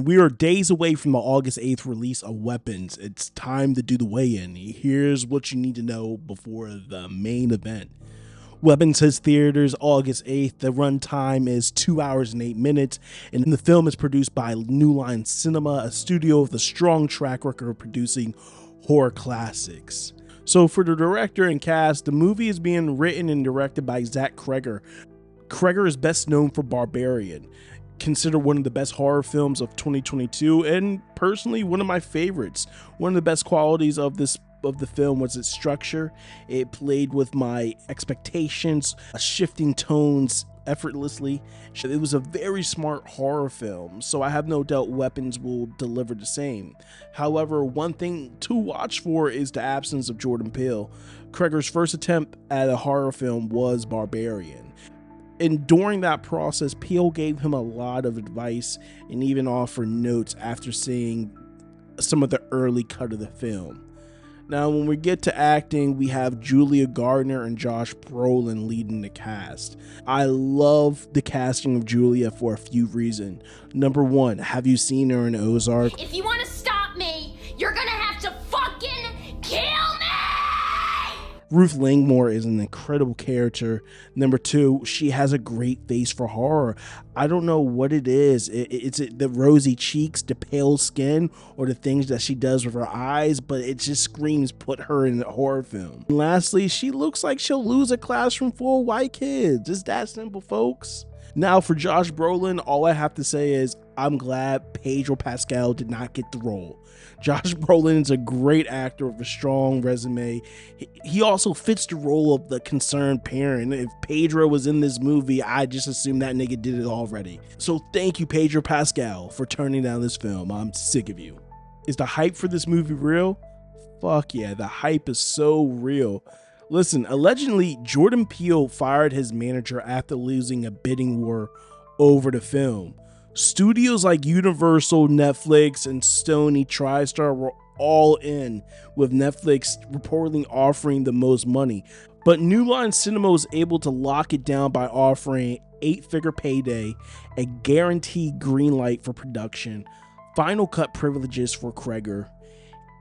We are days away from the August 8th release of Weapons. It's time to do the weigh-in. Here's what you need to know before the main event. Weapons hits theaters August 8th. The runtime is 2 hours and 8 minutes, and the film is produced by New Line Cinema, a studio with a strong track record of producing horror classics. So for the director and cast, the movie is being written and directed by Zach Cregger. Cregger is best known for Barbarian, considered one of the best horror films of 2022, and personally one of my favorites. One of the best qualities of the film was its structure. It played with my expectations, shifting tones effortlessly. It was a very smart horror film, so I have no doubt Weapons will deliver the same. However, one thing to watch for is the absence of Jordan Peele. Cregger's first attempt at a horror film was Barbarian. And during that process, Peele gave him a lot of advice and even offered notes after seeing some of the early cut of the film. Now, when we get to acting, we have Julia Gardner and Josh Brolin leading the cast. I love the casting of Julia for a few reasons. Number one, have you seen her in Ozark? If you want to stop me, you're gonna have to fucking kill me! Ruth Langmore is an incredible character. Number two, she has a great face for horror. I don't know what it is. It's the rosy cheeks, the pale skin, or the things that she does with her eyes, but it just screams put her in a horror film. And lastly, she looks like she'll lose a classroom full of white kids. It's that simple, folks. Now for Josh Brolin, all I have to say is I'm glad Pedro Pascal did not get the role. Josh Brolin is a great actor with a strong resume. He also fits the role of the concerned parent. If Pedro was in this movie, I just assumed that nigga did it already. So thank you, Pedro Pascal, for turning down this film. I'm sick of you. Is the hype for this movie real? Fuck yeah, the hype is so real. Listen, allegedly, Jordan Peele fired his manager after losing a bidding war over the film. Studios like Universal, Netflix, and Sony TriStar were all in, with Netflix reportedly offering the most money. But New Line Cinema was able to lock it down by offering 8-figure payday, a guaranteed green light for production, final cut privileges for Cregger,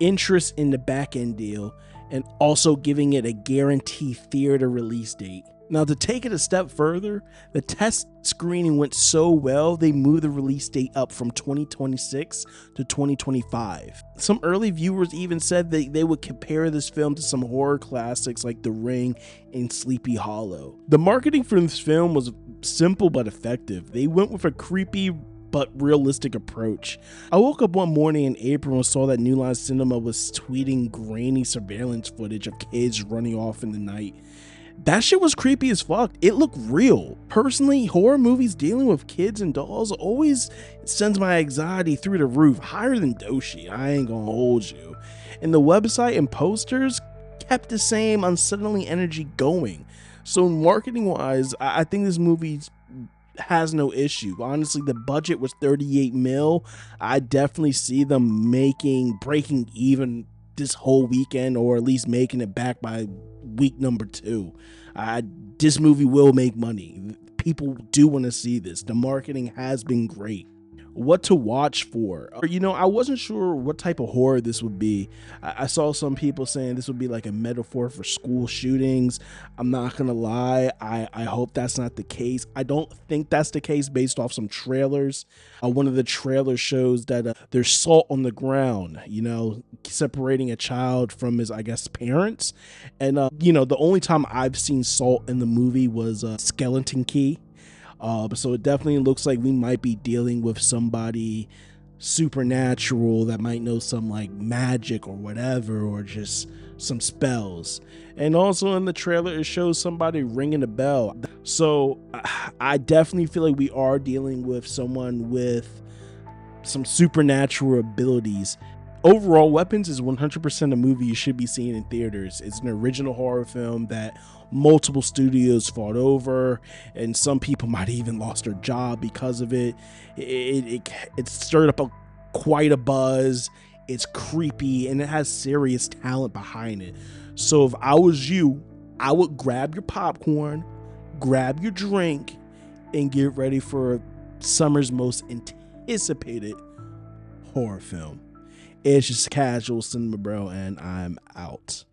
interest in the back-end deal, and also giving it a guaranteed theater release date. Now, to take it a step further, the test screening went so well, they moved the release date up from 2026 to 2025. Some early viewers even said they would compare this film to some horror classics like The Ring and Sleepy Hollow. The marketing for this film was simple but effective. They went with a creepy but realistic approach. I woke up one morning in April and saw that New Line Cinema was tweeting grainy surveillance footage of kids running off in the night. That shit was creepy as fuck. It looked real. Personally, horror movies dealing with kids and dolls always sends my anxiety through the roof, higher than Doshi. I ain't gonna hold you. And the website and posters kept the same unsettling energy going. So marketing wise, I think this movie has no issue. Honestly, the budget was 38 mil. I definitely see them breaking even this whole weekend, or at least making it back by week number 2. This movie will make money. People do want to see this. The marketing has been great. What to watch for? I wasn't sure what type of horror this would be. I saw some people saying this would be like a metaphor for school shootings. I'm not gonna lie, I hope that's not the case. I don't think that's the case based off some trailers. One of the trailers shows that there's salt on the ground, separating a child from his, I guess, parents. And the only time I've seen salt in the movie was Skeleton Key. So it definitely looks like we might be dealing with somebody supernatural that might know some like magic or whatever, or just some spells. And also in the trailer, it shows somebody ringing a bell. So I definitely feel like we are dealing with someone with some supernatural abilities. Overall, Weapons is 100% a movie you should be seeing in theaters. It's an original horror film that multiple studios fought over, and some people might have even lost their job because of it. It stirred up quite a buzz. It's creepy, and it has serious talent behind it. So if I was you, I would grab your popcorn, grab your drink, and get ready for summer's most anticipated horror film. It's just casual cinema, bro, and I'm out.